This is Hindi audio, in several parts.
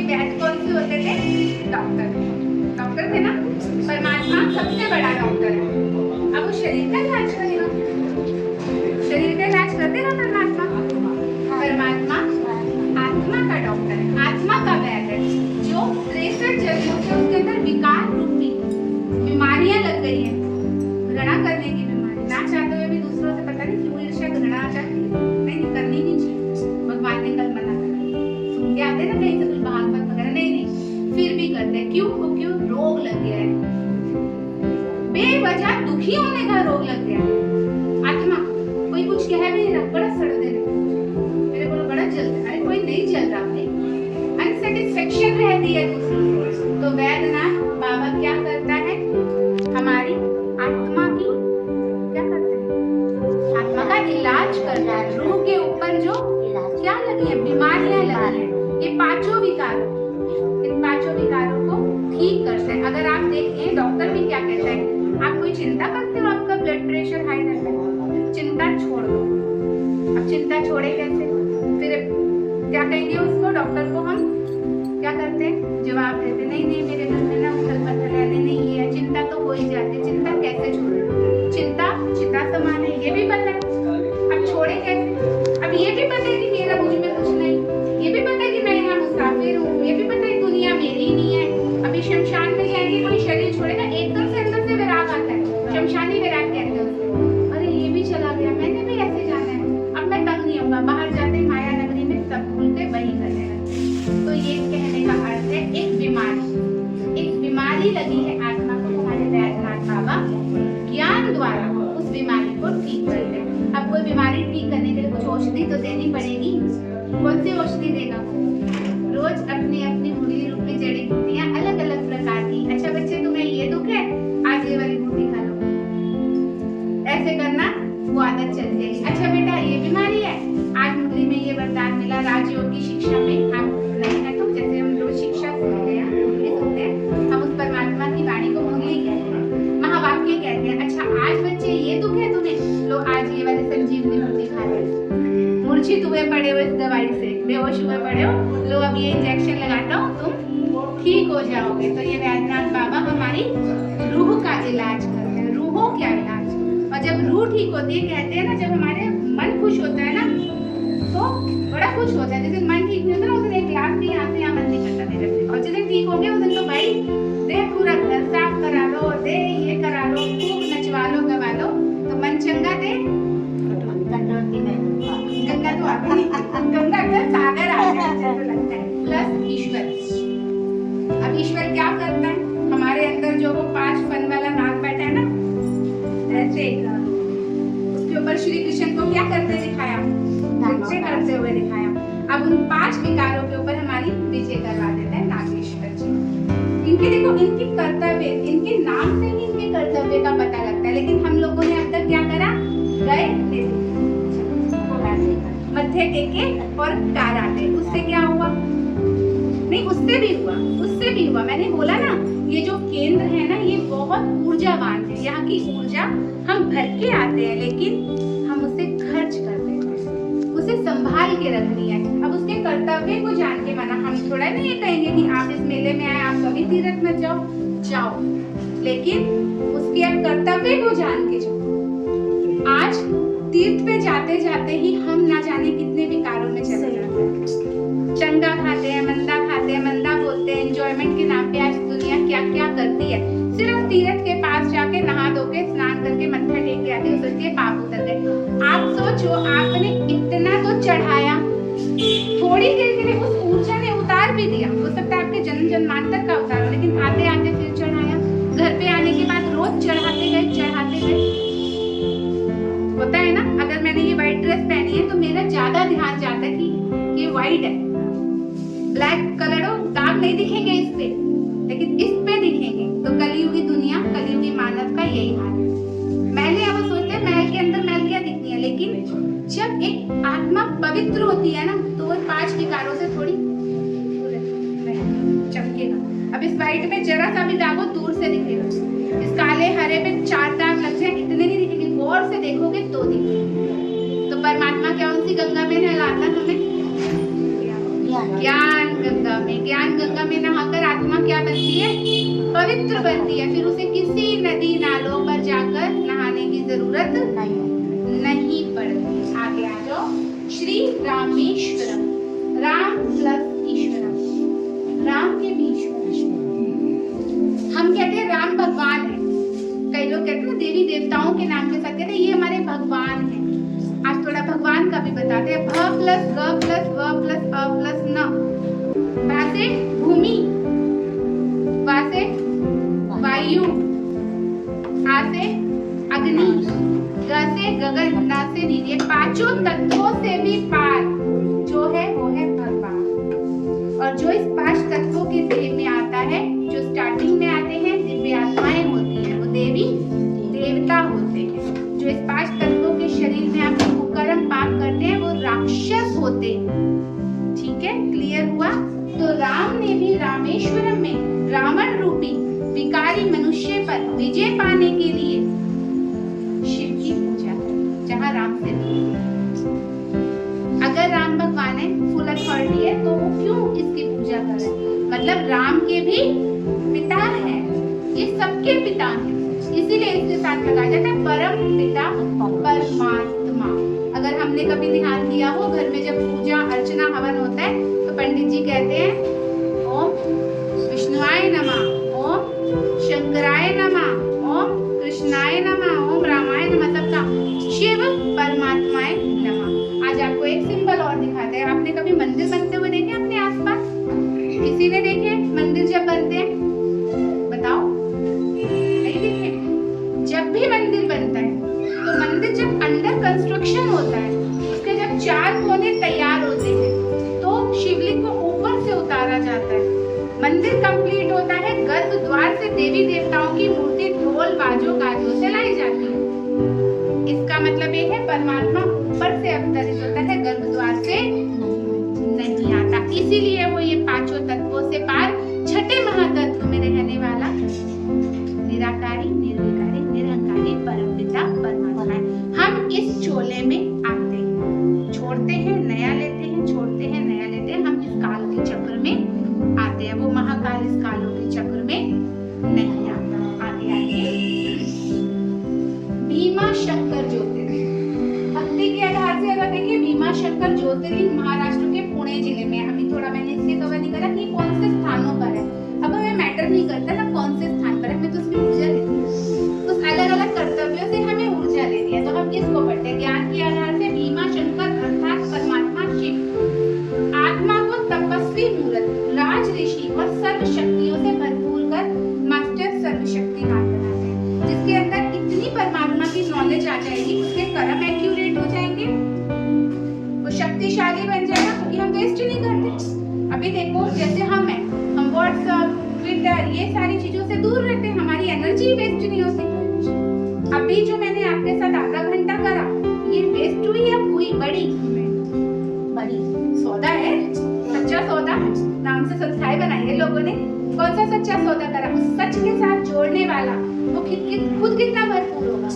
वैद्य कौन से होते थे? डॉक्टर थे ना। परमात्मा सबसे बड़ा डॉक्टर है। अब वो शरीर का इलाज करेगा, शरीर का इलाज कर देगा परमात्मा। परमात्मा आत्मा का डॉक्टर है, आत्मा का वैद्य है, जो 63 जन्मों से उसके अंदर विकार रूपी बीमारियां लग गई हैं, घृणा करने की बीमारी, ना चाहते हुए भी दूसरों से पता नहीं क्यों ईर्ष्या घृणा आ जाती है, नहीं करनी नहीं चाहिए, भगवान ने कल मना करा। सुन के आते ना कहीं से कुछ भागवत वगैरह, नहीं फिर भी करते हैं। क्यों? रोग लग गया है, बेवजह दुखी होने का रोग लग गया है। आत्मा कोई कुछ कह भी नहीं रहा, बड़ा सड़ दे रहा, मेरे को बड़ा जल रहा है, कोई नहीं जल रहा भाई, अनसेटिस्फेक्शन रहती है दूसरों से। तो वैद्यनाथ बाबा क्या करता है? हमारी आत्मा की क्या करता है? आत्मा का इलाज करता है। रूह के ऊपर जो क्या लगी है, बीमारियां लगी है, ये पांचों विकारों, इन पांचों विकारों को ठीक करते हैं। अगर आप देखें डॉक्टर भी क्या कहता है, आप कोई चिंता करते हो, आपका ब्लड प्रेशर हाई रहता है, चिंता छोड़ दो। अब चिंता छोड़े कैसे? फिर क्या कहेंगे उसको, डॉक्टर को हम क्या करते हैं? जवाब देते नहीं मेरे घर में ना उथल पथल है, नहीं ये चिंता तो हो ही जाती है। चिंता कैसे छोड़े? चिंता चिता समान है, ये भी पता है, अब छोड़े कैसे? अब ये भी पता है कि मेरा मुझ में कुछ नहीं, ये भी पता है कि मैं यहाँ मुसाफिर हूँ, ये भी पता है दुनिया मेरी नहीं है। अभी शमशान में जाएंगे, कोई शरीर छोड़ेगा, एकदम से अंदर से विराग आता है, शमशानी विराग कहते हैं। अरे ये भी चला गया, मैंने भी ऐसे जाना है, अब मैं तंग नहीं होगा। बाहर जाते माया नगरी में सब भूल के वही करने लगते। तो ये कहने का अर्थ है एक बीमारी लगी है आत्मा को, हमारे वैद्यनाथ बाबा ज्ञान द्वारा उस बीमारी को ठीक करते हैं। अब कोई बीमारी ठीक करने के लिए कुछ औषधि तो देनी पड़ेगी। कौन सी औषधि देगा? रोज अपनी अपनी मूली रूपी जड़ी बूटियां अलग अलग प्रकार की। अच्छा बच्चे तुम्हें ये दुख है, आज ये वाली बूटी खा लो, ऐसे करना, वो आदत चल जाएगी। अच्छा बेटा ये बीमारी है, आज मुरली में ये वरदान मिला, राजयोग की शिक्षा में आप नहीं है तो जैसे हम रोज शिक्षा सुनते हैं, हम उस परमात्मा की वाणी को मुरली कहते हैं, महावाक्य कहते हैं। अच्छा आज बच्चे ये दुख है तुम्हें, लो आज ये वाली संजीवनी बूटी खा लो, मूर्छित हुए पड़े हो इस दवाई से, बेहोश हुए पड़े हो, लो अब ये इंजेक्शन लगाता हूँ, तुम ठीक हो जाओगे। तो ये वैद्यनाथ बाबा हमारी रूह का इलाज करते हैं, रूहों का इलाज। और जब रूह ठीक होती है, कहते हैं ना जब हमारे मन खुश होता है ना तो बड़ा खुश होता है। जिस दिन मन ठीक नहीं होता ना उस दिन एक गिलास भी यहाँ से यहाँ मन नहीं करता मेरे से, और जिस दिन ठीक हो गया उस दिन तो भाई दे पूरा घर साफ करा लो, दे ये करा लो, खूब नचवा लो गवा लो, तो मन चंगा दे। गंगा तो आती नहीं, गंगा का सागर आ गया तो लगता है। प्लस ईश्वर, अब ईश्वर क्या करता है? हमारे अंदर जो वो 5 फन वाला नाग बैठा है ना, ऐसे उसके ऊपर श्री कृष्ण को क्या करते दिखाया? विजय करते हुए दिखाया। अब उन 5 विकारों के ऊपर हमारी विजय करवा देते हैं नागेश्वर जी। इनके देखो, इनकी कर्तव्य, इनके नाम से ही इनके कर्तव्य का पता लगता है। लेकिन हम लोगों ने अब तक क्या करा? गए मत्थे टेके और कराते, उससे क्या हुआ? नहीं उससे भी हुआ। मैंने बोला ना ये जो केंद्र है ना ये बहुत ऊर्जावान है, यहाँ की ऊर्जा हम भर के आते हैं लेकिन हम उसे खर्च करते हैं, उसे संभाल के रखनी है। अब उसके कर्तव्य को जान के माना, हम थोड़ा नहीं ये कहेंगे कि आप इस मेले में आए आप कभी तीर्थ मत जाओ, लेकिन उसके अब कर्तव्य को जान के जाओ। आज तीर्थ पे जाते जाते ही हम ना जाने कितने विकारों में चले जाते हैं। चंगा खाते हैं, मंदा बोलते हैं, एंजॉयमेंट के नाम पे आज दुनिया क्या क्या करती है। सिर्फ तीर्थ के पास जाके नहा धो के स्नान करके मत्था टेक के आते, सोचते पाप उतर गए। आप सोचो आपने इतना तो चढ़ाया, थोड़ी देर के लिए उस ऊर्जा ने उतार भी दिया, हो सकता है आपके जन्म जन्मांतर का उतार, लेकिन आते आते फिर चढ़ाया। घर पे आने के बाद रोज चढ़ाते गए। होता है ना, अगर मैंने ये व्हाइट ड्रेस पहनी है तो मेरा ज्यादा ध्यान जाता है कि ये व्हाइट है, ब्लैक कलर हो, दाग नहीं दिखेंगे इस पे, लेकिन इस पे दिखेंगे। तो कलियुगी दुनिया, कलियुगी मानव का यही हाल है। मैले अब सोचते हैं महल के अंदर महल क्या दिखती है, लेकिन जब एक आत्मा पवित्र होती है ना तो वो 5 विकारों से थोड़ी चमकेगा। अब इस व्हाइट में जरा सा भी दाग हो दूर से दिखेगा, इस काले हरे पे 4 दाग लग जाए इतने नहीं दिखेंगे, गौर से देखोगे तो दिखेंगे। तो परमात्मा क्या उनसी गंगा में नहलाता हमें? ज्ञान गंगा में, ज्ञान पवित्र बनती है, फिर उसे किसी नदी नालों पर जाकर नहाने की जरूरत नहीं पड़ती। आगे आ जाओ। श्री रामेश्वरम, राम प्लस ईश्वरम, राम के भी ईश्वर। हम कहते हैं राम भगवान है, कई लोग कहते हैं ना देवी देवताओं के नाम के साथ कहते हैं ये हमारे भगवान है। आज थोड़ा भगवान का भी बताते हैं। भ प्लस ग प्लस व प्लस अ प्लस न, भा से भूमि, वा से वायु, आ से अग्नि, ग से गगन, न से नील। ये पांचों तत्वों से भी पार जो है वो है भगवान। और जो इस पांच तत्वों के देह में आता है, जो स्टार्टिंग में आते हैं दिव्य आत्माएं होती हैं, वो देवी देवता होते हैं। जो इस पांच तत्वों के शरीर में आपको कुकर्म पाप करते हैं वो राक्षस होते हैं। ठीक है, क्लियर हुआ? तो राम ने भी रामेश्वरम में रावण रूपी विकारी मनुष्य पर विजय पाने के लिए शिव की पूजा की, जहाँ राम से अगर राम भगवान है, फुल अथॉरिटी है, तो वो क्यों इसकी पूजा कर रहे हैं? मतलब राम के भी पिता है, ये सबके पिता हैं, इसीलिए इसके साथ लगाया जाता है परम पिता परमात्मा। अगर हमने कभी ध्यान किया हो, घर में जब पूजा अर्चना हवन होता है तो पंडित जी कहते हैं ओम विष्णुवाय नमः, ओम शंकराय नमः, ओम कृष्णाय नमः, ओम रामाय नमः, सबका शिव परमात्माय नमः। आज आपको एक सिंबल और दिखाते हैं। आपने कभी मंदिर बनते हुए देखे अपने आसपास? किसी ने देखे मंदिर जब बनते हैं? बताओ, नहीं देखे? जब भी मंदिर बनता है तो मंदिर जब अंडर कंस्ट्रक्शन होता है, उसके जब चार कोने तैयार होते हैं तो शिवलिंग को ऊपर से उतारा जाता है। मंदिर कंप्लीट होता है, गर्भ द्वार से देवी देवताओं की मूर्ति ढोल बाजों गाजों से लाई जाती है। इसका मतलब ये है परमात्मा ऊपर से अवतरित होता है, गर्भ द्वार से नहीं आता। इसीलिए वो ये पांचों तत्वों से पार छठे महातत्व में रहने वाला निराकारी, निर्विकारी, निरंकारी परमपिता परमात्मा है। हम इस चोले में आते हैं, छोड़ते हैं, नया लेते हैं, छोड़ते हैं, नया लेते हैं। हम इस काल के चक्र में आते हैं, वो महाकाल इस कालों के चक्र में नहीं आता। आगे आगे भीमा शंकर ज्योतिर्लिंग, भक्ति के आधार से अगर देखिए भीमा शंकर ज्योतिर्लिंग महाराष्ट्र के पुणे जिले में। अभी थोड़ा मैंने इसलिए कवर नहीं करा कि कौन से स्थानों पर है, अब हमें मैटर नहीं करता ना कौन से स्थान पर है, हमें तो उसमें ऊर्जा लेती है। उस अलग अलग कर्तव्यों से हमें ऊर्जा लेती है। तो हम किसको पढ़ते हैं? ज्ञान के आधार से भीमा शंकर अर्थात परमात्मा शिव आत्मा को तपस्वी मूर्त, राज ऋषि और सर्व शक्तियों से भरपूर कर मास्टर सर्वशक्तिमान बनाते हैं। जिसके अंदर इतनी परमात्मा की नॉलेज आ जाएगी, उसके कर्म एक्यूरेट हो जाएंगे, वो शक्तिशाली बन जाएगा, क्योंकि हम वेस्ट नहीं करते। अभी देखो जैसे हम हैं, हम व्हाट्सएप, ट्विटर, ये सारी चीजों से दूर रहते हैं, हमारी एनर्जी वेस्ट नहीं होती। अभी जो मैंने आपके साथ आधा घंटा करा, ये वेस्ट हुई या हुई? बड़ी सौदा है, सच्चा सौदा, नाम से संस्थाएं बनाई है लोगों ने। कौन सा सच्चा सौदा करा? उस सच के साथ जोड़ने वाला वो खुद कितना भरपूर होगा।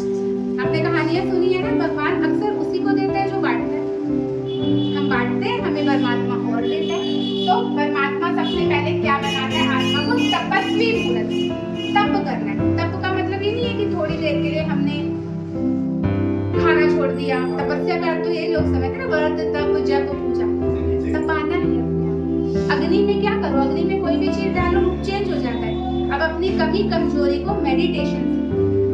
आपने कहानियां सुनी है ना, भगवान अक्सर उसी को देता है जो बांटता है। हम बांटते हैं, हमें परमात्मा और देता है। तो परमात्मा सबसे पहले क्या बनाता है? आत्मा को तपस्वी मूर्त, तप करना है। तप का मतलब ये नहीं है कि थोड़ी देर के लिए हमने खाना छोड़ दिया। तपस्या का तो ये लोग समझते हैं ना, व्रत, तप, जप, पूजा। तपाना है। अग्नि में क्या करो? अग्नि में कोई भी चीज डालो, रूप चेंज हो जाता है। अब अपनी कमी कमजोरी को मेडिटेशन,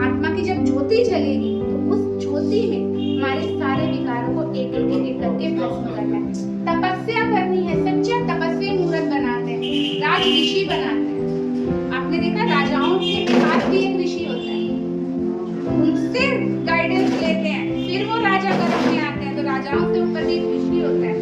आत्मा की जब ज्योति जलेगी तो उस ज्योति में हमारे सारे विकारों को एक एक करके भस्म करना है। तपस्या करनी है, सच्चा तपस्वी मूर्त बनाते हैं, राज ऋषि बनाते हैं। आपने देखा राजाओं के पास भी एक ऋषि होता है, उनसे गाइडेंस लेते हैं, फिर वो राजा का रूप में आते हैं। तो राजाओं से ऊपर भी एक ऋषि होता है,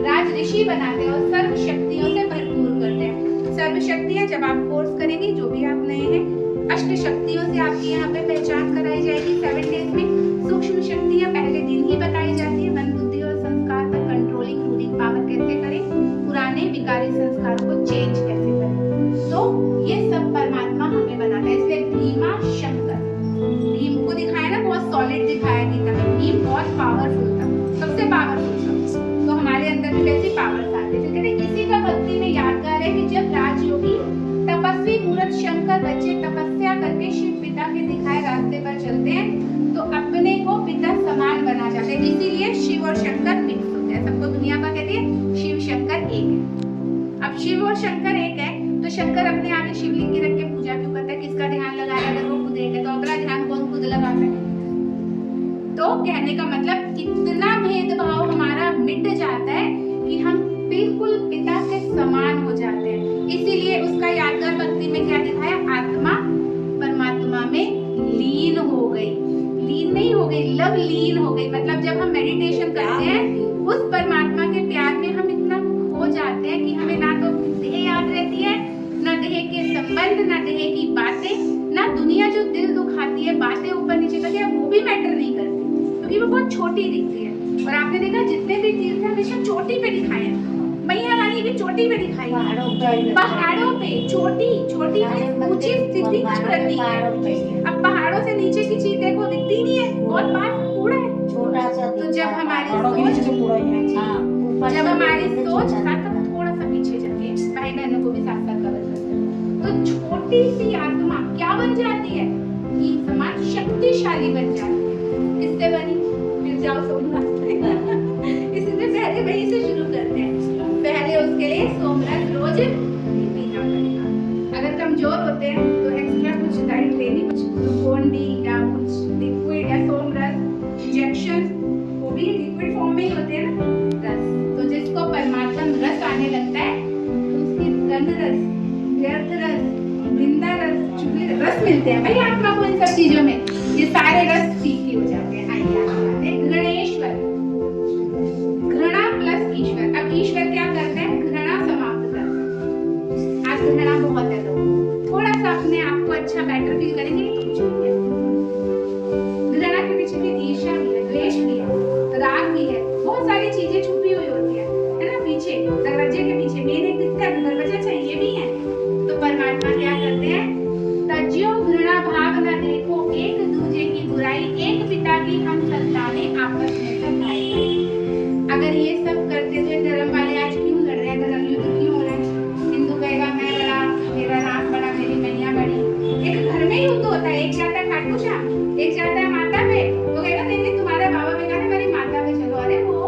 राज ऋषि बनाते हैं और सर्व शक्तियों से भरपूर करते हैं। सर्व शक्तियां जब आप कोर्स करेंगे, जो भी आप नए हैं, अष्ट शक्तियों से आपकी यहाँ पे पहचान कराई जाएगी 7 डेज में। सूक्ष्म शक्तियां पहले दिन ही बताई जाती है, मन, बुद्धि और संस्कार पर कंट्रोलिंग रूलिंग पावर कैसे करें, पुराने विकारी संस्कारों को चेंज कैसे करें। तो ये सब परमात्मा हमें बनाता है। इसलिए भीमा शंकर, भीम को दिखाया ना, बहुत सॉलिड दिखाया गीता में। भीम बहुत पावरफुल था, सबसे पावरफुल था। तो हमारे अंदर भी वैसी पावर्स आती है। कहते हैं इसी का भक्ति में यादगार है कि जब राजयोगी तपस्वी मूर्त शंकर बच्चे अब शिव और शंकर एक है, तो शंकर अपने आगे शिवलिंग की रख के पूजा क्यों करता है? किसका ध्यान लगा रहा है? अगर वो खुद एक है तो अपना ध्यान कौन खुद लगाता है? तो कहने का मतलब इतना भेदभाव हमारा मिट जाता है कि हम बिल्कुल पिता के समान हो जाते हैं। इसीलिए उसका यादगार भक्ति में क्या दिखाया? आत्मा परमात्मा में लीन हो गई। लीन नहीं हो गई, लव लीन हो गई। मतलब जब हम मेडिटेशन करते हैं उस परमात्मा के प्यार में हम इतना खो जाते हैं कि हमें ना तो देह याद रहती है, ना देह के संबंध, ना देह की बातें, ना दुनिया जो दिल दुखाती है, बातें ऊपर नीचे करती है, वो भी मैटर नहीं करती क्योंकि वो बहुत छोटी दिखती है। और आपने देखा जितने भी तीर्थ हैं हमेशा चोटी पे दिखाए हैं। मैया रानी भी चोटी पे दिखाई है, पहाड़ों पे चोटी ऊंची स्थिति कुछ करती है। अब पहाड़ों से नीचे की चीज देखो दिखती नहीं है, बहुत बार कूड़ा है छोटा सा। तो जब हमारी सोच साथ थोड़ा सा पीछे जाके भाई बहनों को भी साथ साथ कवर करते हैं, तो छोटी सी आत्मा क्या बन जाती है? ये समान शक्तिशाली बन जाती है। किससे बनी? फिर जाओ सोमनाथ इसलिए पहले वहीं से शुरू करते हैं। पहले उसके लिए सोमनाथ रोज पीना पड़ेगा। अगर कमजोर होते हैं तो एक्स्ट्रा कुछ डाइट लेनी, कुछ ग्लूकोन डी या कुछ लिक्विड या सोमरस इंजेक्शन, वो भी लिक्विड फॉर्म में ही होते हैं ना, रस। तो जिसको परमात्मा रस आने लगता है तो उसकी गंध रस, व्यर्थ रस, निंदा रस, चुगली रस मिलते हैं भाई आत्मा को। इन सब चीजों में ये सारे रस फीके हो जाते हैं। आइए आगे घृणेश्वर, घृणा प्लस ईश्वर। अब ईश्वर क्या करते हैं? घृणा समाप्त करते हैं। आज घृणा बहुत है लोग, थोड़ा सा अपने आप को अच्छा बेटर फील करेंगे तो कुछ नहीं है। घृणा के पीछे भी ईर्ष्या भी है, द्वेष भी है, राग भी है, बहुत सारी चीजें छुपी हुई होती है ना पीछे, दरवाजे के पीछे। मेरे दिक्कत दरवाजा चाहिए भी है। तो परमात्मा क्या करते हैं? तज्यो घृणा भाव न देखो, एक दूजे की बुराई, एक पिता की हम संतानें आपस में सताए। अगर ये सब करते थे धर्म वाले आज क्यों लड़ रहे हैं? धर्म युद्ध क्यों हो रहा है? हिंदू कहेगा मैं बड़ा, मेरा राम बड़ा, मेरी मैया बड़ी। एक घर में युद्ध होता है, एक जाता है खाटू श्याम, एक जाता है माता पे, वो कहेगा नहीं नहीं तुम्हारा बाबा बेकार है, मेरी माता पे चलो। अरे वो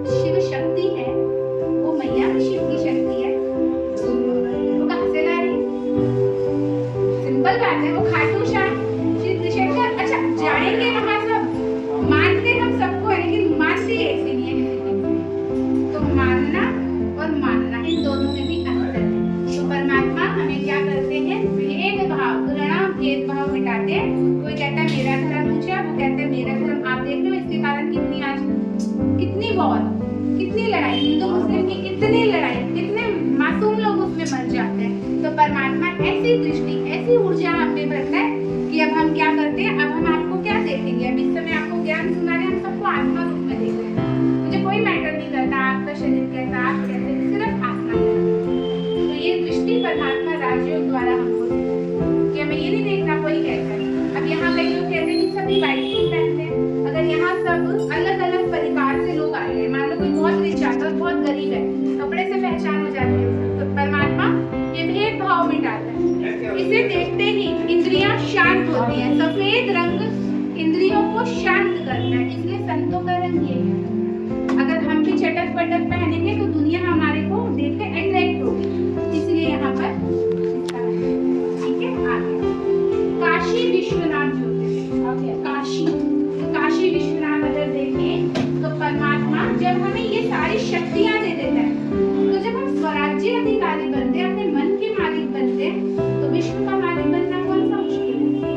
शिव शक्ति है, वो मैया भी शिव की शक्ति है, वो कहाँ से ला रही? सिंपल बात है, वो खाटू श्याम श्री शंकर। अच्छा जाएंगे वहां सब, मानते हम सबको है लेकिन मानते एक भी नहीं है किसी को। तो मानना और मानना इन दोनों में भी अंतर है। तो परमात्मा हमें क्या करते हैं? भेदभाव, घृणा भेदभाव मिटाते हैं। कोई कहता है मेरा धर्म ऊंचा, वो कहते हैं मेरा धर्म। आप देख रहे हो इसके कारण कितनी आज कितनी वॉर, कितनी लड़ाई, हिंदू मुस्लिम की कितनी लड़ाई, कितने मासूम लोग उसमें मर जाते हैं। तो परमात्मा ऐसी दृष्टि, ऐसी ऊर्जा हम में भरता है कि अब हम क्या करते हैं? अब हम आपको क्या देखेंगे? अब इस समय आपको ज्ञान सुना रहे हैं, हम सबको आत्मा रूप में देख रहे हैं। मुझे कोई मैटर नहीं करता आपका शरीर कैसा, आप कैसे, सिर्फ आत्मा है। तो ये दृष्टि परमात्मा राजयोग द्वारा हमको कि हमें ये नहीं देखना कोई कैसा है। अब यहाँ कई लोग कहते हैं कि सभी वाइट सूट पहनते हैं। अगर यहाँ सब अलग अलग परिवार से लोग आए हैं, मान लो कोई बहुत रिच आता है और बहुत गरीब है, कपड़े से पहचान हो जाती है, तो परमात्मा ये भेदभाव मिटाता है। इसे देखते ही इंद्रियां शांत होती हैं। सफेद रंग इंद्रियों को शांत करता है, इसलिए संतों का रंग ये है। अगर हम भी चटक पटक पहनेंगे तो दुनिया हमारे को देख के अट्रैक्ट होगी, इसलिए यहाँ पर ठीक है। आगे काशी विश्वनाथ ज्योतिष, काशी, तो काशी विश्वनाथ अगर देखें तो परमात्मा जब हमें ये सारी शक्तियां दे देता है, तो जब हम स्वराज्य अधिकारी बनते हैं, अपने मन के मालिक बनते हैं, तो विश्व का मालिक बनना कौन सा मुश्किल है?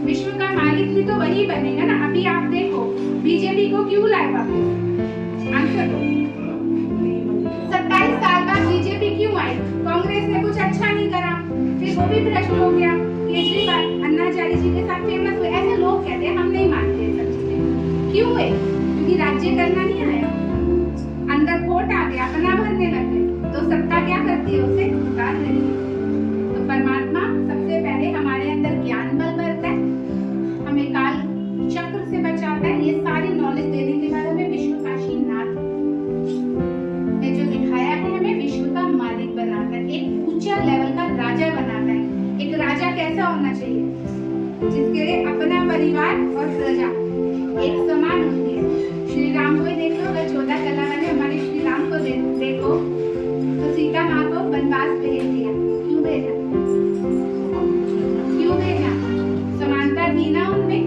विश्व का मालिक भी तो वही बनेगा ना। अभी आप देखो बीजेपी को क्यों लाए वापस? आंसर दो। 27 साल बाद बीजेपी क्यों आई? कांग्रेस ने कुछ अच्छा नहीं करा, फिर वो भी भ्रष्ट हो गया। केजरीवाल अन्नाचार्य जी के साथ फेमस हुए। ऐसे लोग कहते हैं, हम नहीं मानते सब चीजें। क्यों है? क्योंकि राज्य करना नहीं आया, अंदर वोट आ गया, अपना भरने लग गए, तो सत्ता क्या करती है? उसे उतार देती है। तो परमात्मा सबसे पहले हमारे अंदर ज्ञान बल भरता है, हमें काल चक्र से बचाता है। ये सारी नॉलेज देने के बाद हमें विश्व काशीनाथ ने जो दिखाया है, हमें विश्व का मालिक बनाता है, एक ऊंचा लेवल का राजा बनाता है। एक राजा कैसा होना चाहिए? जिसके लिए अपना परिवार और प्रजा एक समान होती है। श्री राम को ही देख लो, अगर 14 कला वाले हमारे श्री राम को देखो तो सीता माँ को पास भेज दिया। क्यों भेजा? क्यों भेजा? समानता दी ना उनमें।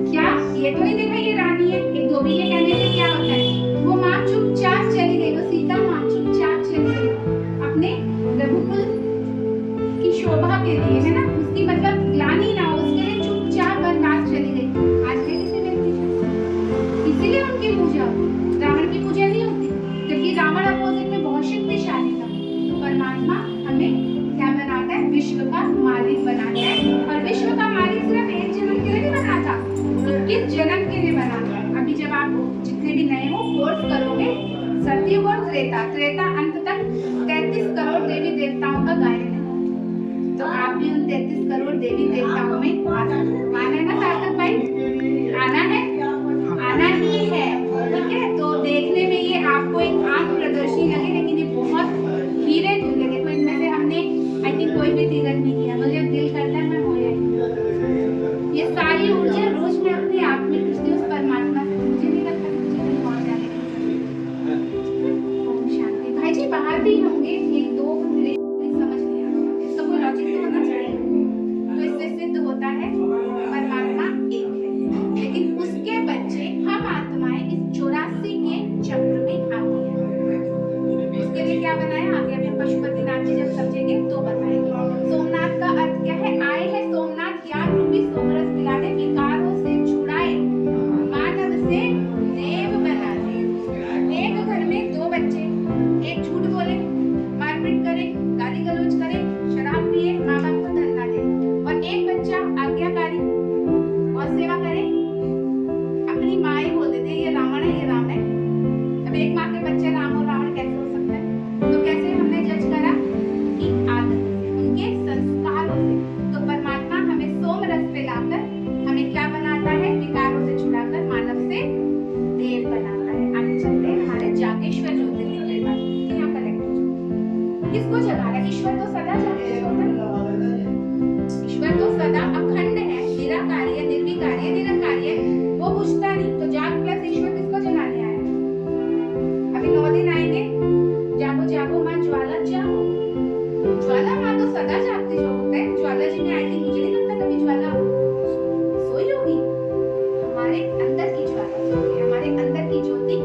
क्या ये तो नहीं देखा ये रानी है, एक धोबी के कहने से क्या होता है? वो माँ चुपचाप चली गई, वो सीता माँ चुपचाप चली गई अपने रघुकुल की शोभा के लिए, है ना, उसकी मतलब ग्लानि ना हो उसके लिए चुपचाप वनवास चली गई। आज भी किसी व्यक्ति से इसीलिए उनकी पूजा, रावण की पूजा नहीं होती, क्योंकि रावण अपोजिट में बहुत शक्तिशाली था। तो परमात्मा हमें क्या बनाता है? विश्व का मालिक बनाता है। और विश्व का मालिक सिर्फ एक जन्म के लिए नहीं बनाता, 21 जन्म के लिए बनाता है। अभी जब आप जितने भी नए हो कोर्स करोगे, सतयुग और त्रेता अंत तक 33 करोड़ देवी देवताओं का गायन है। तो आप भी उन 33 करोड़ देवी देवताओं में आना है ना सार्थक भाई? आना है, आना ही है, ठीक है। तो देखने में ये आपको एक आंख प्रदर्शी लगे, लेकिन ये बहुत हीरे लगे। तो इनमें से हमने आई थिंक कोई भी तीरथ नहीं किया। मुझे दिल करता है मैं हो जाए। ये सारी ऊर्जा रोज मैं अपने आप में पूछती हूँ उस परमात्मा से, मुझे नहीं लगता मुझे कहीं और जाने की। ओम शांति। भाई जी बाहर भी होंगे, एक दो समझ नहीं आ रहा, इसका कोई लॉजिक तो होना चाहिए। तो इससे सिद्ध होता है परमात्मा एक है, लेकिन उसके बच्चे हम आत्माएं इस 84 के चक्र में आती हैं। उसके लिए क्या बनाया आगे अभी पशुपतिनाथ जी जब समझेंगे तो बताएंगे। सोमनाथ का अर्थ क्या है? आए हैं सोमनाथ ज्ञान रूपी सोमरस पिलाने, विकारों से छुड़ाए, मानव से देव बनाने। एक घर में दो बच्चे, एक झूठ बोले, मारपीट करे, गाली गलौज करे, शराब पिए, माँ बाप को धन ना दे, और एक बच्चा आज्ञाकारी और सेवा करे, अपनी माँ ही बोल देते ये रावण है ये राम है। अब एक माँ के बच्चे राम और रावण कैसे हो सकता है? तो कैसे हमने जज करा कि आदत से, उनके संस्कारों से। तो परमात्मा हमें सोम रस पे लाकर हमें क्या बनाता है? विकारों से छुड़ाकर मानव से देव बनाता है। आगे चलते हैं हमारे जागेश्वर ज्योतिर्लिंग के पास, यहाँ कलेक्ट हो जाओ। किसको जगा रहा है? ईश्वर तो सदा जागृत होता है, ईश्वर तो सदा अखंड है, निराकारी है, निर्विकारी है, निरंकारी है, वो बुझता नहीं। तो जाग प्लस ईश्वर किसको जगाने आया? अभी 9 दिन आएंगे, जागो जागो माँ ज्वाला जागो। ज्वाला माँ तो सदा जागती जो होता है। ज्वाला जी में आई थी, मुझे नहीं लगता कभी ज्वाला सोई होगी। हमारे अंदर की ज्वाला सोई है, हमारे अंदर की ज्योति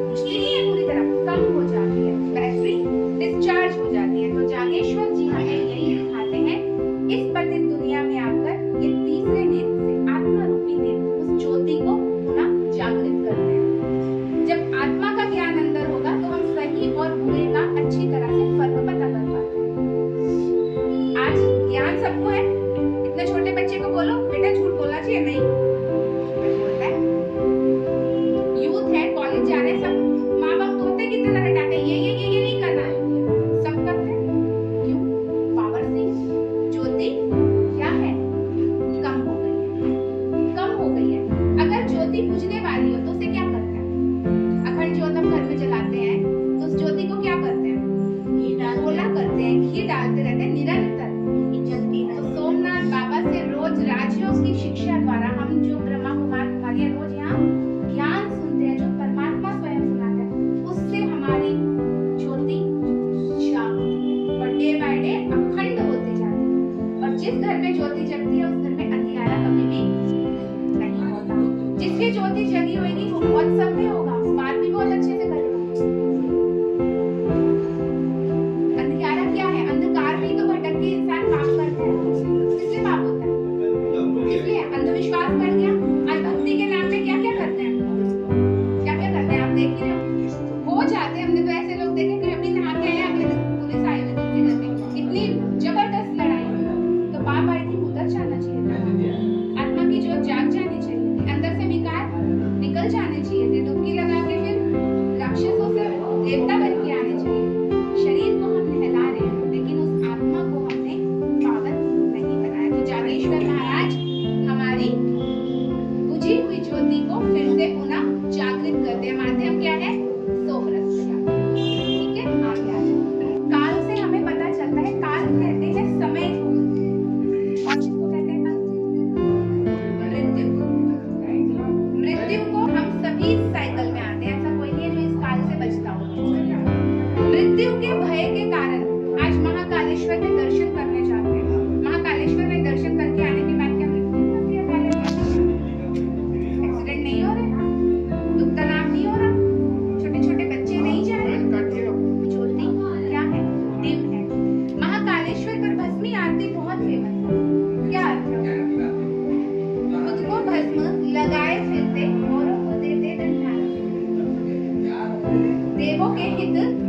बुझती नहीं है पूरी तरह, कम हो जाती है, बैटरी डिस्चार्ज हो जाती है। तो जागेश्वर जी हमें यही सिखाते हैं, इस पतित दुनिया में आकर ये तीसरे नेत्र से, आत्मा रूपी नेत्र, उस ज्योति को पुनः जागृत करते हैं। जब आत्मा का ज्ञान अंदर होगा तो हम सही और बुरे का अच्छी तरह से फर्क पता कर पाते हैं। आज ज्ञान सबको है, इतने छोटे बच्चे को बोलो बेटा झूठ बोलना चाहिए, नहीं बोलता है। यूथ है, कॉलेज जा रहे हैं, सब माँ बाप तोते की तरह रटाते हैं, ये नहीं करना है, सब करते हैं। क्यों? पावर से ज्योति क्या है? कम हो गई है, कम हो गई है। अगर ज्योति बुझने वाली हो तो उसे क्या करते हैं? अखंड ज्योत हम घर में जलाते हैं तो उस ज्योति को क्या करते हैं? गोला करते हैं, घी डालते रहते हैं निरंतर, जलती है। तो सोमनाथ बाबा से रोज राजयोग की शिक्षा द्वारा हम जो ब्रह्मा कुमार कुमारियां रोज यहाँ ज्ञान सुनते हैं, जो परमात्मा स्वयं सुनाता है, उससे हमारी ज्योति जागती है और डे बाय डे अखंड होती जाती है। और जिस घर में ज्योति जगती है उस घर में अंधियारा कभी भी नहीं होता। जिसकी ज्योति जगी होगी वो बहुत सभ्य होगा, बात भी बहुत अच्छे से करेगा। अंधियारा क्या है? अंधकार में तो भटक के इंसान पाप करता है, इसलिए पाप होता है, इसलिए अंधविश्वास बढ़ गया। आज भक्ति के नाम पे क्या क्या करते हैं, क्या क्या करते हैं आप देख ही रहे हो जाते हैं। हमने तो ऐसे लोग देखे कि अभी नहा के आए, अगले दिन पुलिस आई हुई थी घर में, इतनी जबरदस्त लड़ाई। तो पाप आई थी, उधर जाना चाहिए था, आत्मा की ज्योत जाग जानी चाहिए, अंदर से विकार निकल जाने चाहिए थे, डुबकी लगा के फिर राक्षसों से देवता बन के आने चाहिए। शरीर को हम नहला रहे हैं लेकिन उस आत्मा को हमने पावन नहीं बनाया। तो जागेश्वर महाराज हमारी बुझी हुई ज्योति को फिर से पुनः जागृत करते हैं। माध्यम क्या है? सोमरस। ठीक है, आगे आ जाओ। काल से हमें पता चलता है, काल कहते हैं समय को, और किसको कहते हैं? मृत्यु। मृत्यु को हम सभी साइकिल में आते हैं, ऐसा कोई नहीं है जो इस काल से बचता हो। मृत्यु के भय के कारण आज महाकालेश्वर में दर्शन करने जाते हैं। महाकालेश्वर में दर्शन करके आने के बाद क्या मृत्यु होती है? एक्सीडेंट नहीं हो रहे, दुख तनाव नहीं हो रहा, छोटे छोटे बच्चे नहीं जा रहे, ज्योति क्या है? दिव्य है। महाकालेश्वर पर भस्मी आरती बहुत फेमस है। क्या अर्थ है? खुद को भस्म लगाए फिरते औरों को देते दंडाल, देवों के हित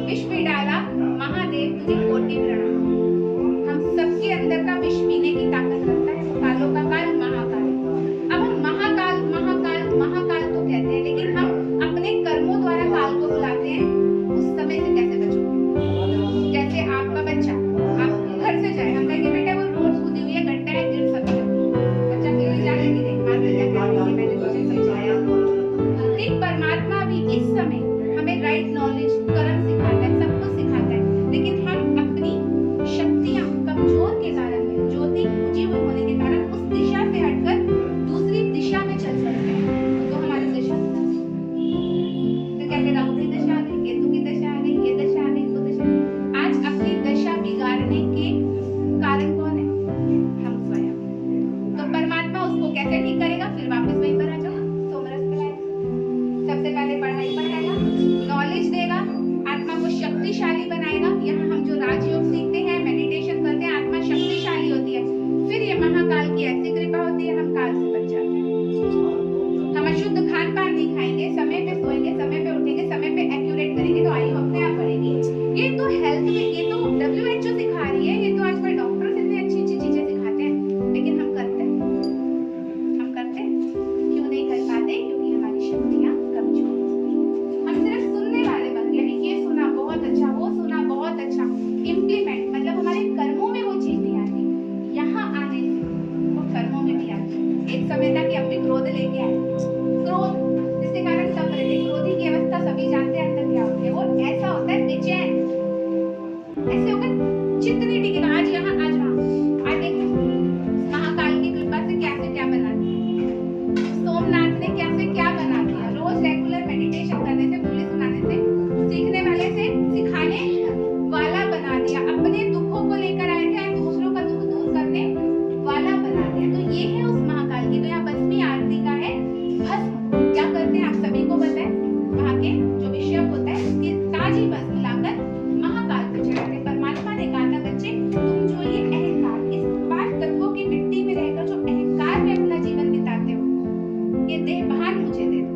विष पी डाला, महादेव तुझे कोटि प्रणाम। हम सबके अंदर का विष पीने की ताकत रखता है वो कालों का काल महाकाल। अब हम महाकाल महाकाल महाकाल तो कहते हैं, लेकिन हम अपने कर्मों द्वारा काल को बुलाते हैं। उस समय से कैसे बचोगे? जैसे आपका बच्चा आप घर से जाए, हम कहेंगे बेटा वो रोड खुदी हुई है, गड्ढा है, गिर सकते हो, बच्चा गिर जाने की नहीं, माता पिता कहेंगे मैंने तुझे समझाया। ठीक परमात्मा भी इस समय हमें राइट नॉलेज कर्म सिखाता है, सब कुछ सिखाता है, लेकिन हम अपनी शक्तियां कमजोर के कारण, ज्योति बुझी हुई होने के कारण उस दिशा से हटकर दूसरी दिशा में चल सकते हैं। तो हमारी दिशा तो कहते राहु की दशा आ गई, केतु की दशा आ गई, ये दशा आ गई, वो दशा। आज अपनी दशा बिगाड़ने के कारण कौन है? हम स्वयं। तो परमात्मा उसको कैसे ठीक करेगा? फिर वापस वहीं पर आ जाओ, सोमरस पे आएगा। सबसे पहले पढ़ाई पढ़ाएगा, नॉलेज देगा, आत्मा को शक्तिशाली बनाएगा। यहाँ हम जो राजयोग सीखते हैं, मेडिटेशन करते हैं, आत्मा शक्तिशाली होती है। फिर ये महाकाल की ऐसी कृपा होती है, हम काल से बच जाते हैं। हम अशुद्ध खान पान नहीं खाएंगे, समय पे सोएंगे, समय पे उठेंगे, समय पे एक्यूरेट करेंगे, तो आयु अपने आप बढ़ेगी। ये तो हेल्थ में, ये तो WHO सिखा रही है, ये तो आजकल डॉक्टर्स इतनी अच्छी अच्छी चीजें सिखाते हैं, लेकिन हम करते हैं? हम करते हैं? क्यों नहीं कर पाते? क्योंकि हमारी शक्तियां कमजोर हैं। हम सिर्फ सुनने वाले बन गए हैं, ये सुना बहुत अच्छा, वो सुना बहुत अच्छा, इम्प्लीमेंट मतलब हमारे कर्मों में वो चीज नहीं आती। यहाँ आने से वो कर्मों में भी आती है। एक समय था कि हम भी क्रोध लेके आए, क्रोध जिसके कारण सब रहते। क्रोधी की अवस्था सभी जानते हैं अंदर क्या होती है। वो ऐसा होता है बेचैन, ऐसे होकर चित्त नहीं टिकेगा, आज यहाँ आज वहाँ। आज देखो महाकाल की कृपा से क्या से क्या बना दिया, सोमनाथ ने क्या से क्या बना दिया। रोज रेगुलर मेडिटेशन करने से, बोली सुनाने से, सीखने वाले से सिखाने वाला बना दिया। अपने दुखों को लेकर आए थे, दूसरों का दुख दूर करने वाला बना दिया। तो ये है उस महाकाल की। तो यहाँ भस्मी आरती का है भस्म। क्या करते हैं आप सभी को पता है, वहाँ के जो विषय होता है उसकी ताजी भस्म लाकर महाकाल को चढ़ाते हैं। परमात्मा ने कहा था बच्चे, तुम जो ये अहंकार, इस 5 तत्वों की मिट्टी में रहकर जो अहंकार में अपना जीवन बिताते हो, ये देह भान मुझे दे दो।